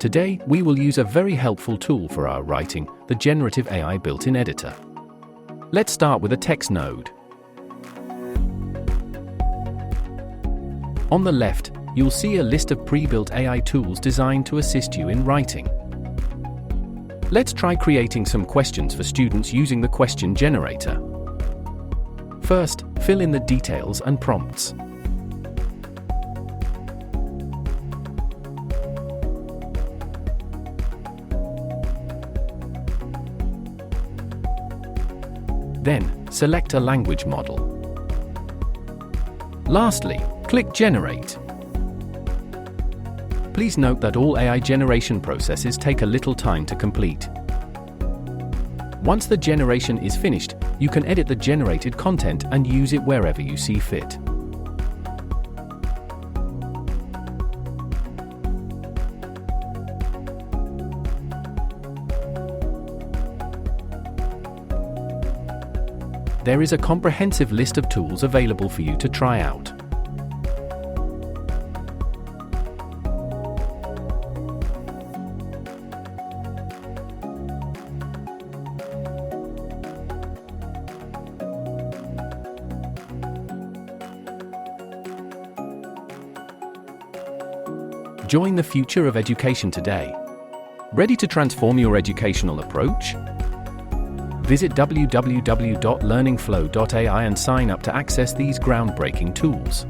Today, we will use a very helpful tool for our writing, the generative AI built-in editor. Let's start with a text node. On the left, you'll see a list of pre-built AI tools designed to assist you in writing. Let's try creating some questions for students using the question generator. First, fill in the details and prompts. Then, select a language model. Lastly, click Generate. Please note that all AI generation processes take a little time to complete. Once the generation is finished, you can edit the generated content and use it wherever you see fit. There is a comprehensive list of tools available for you to try out. Join the future of education today. Ready to transform your educational approach? Visit www.learningflow.ai and sign up to access these groundbreaking tools.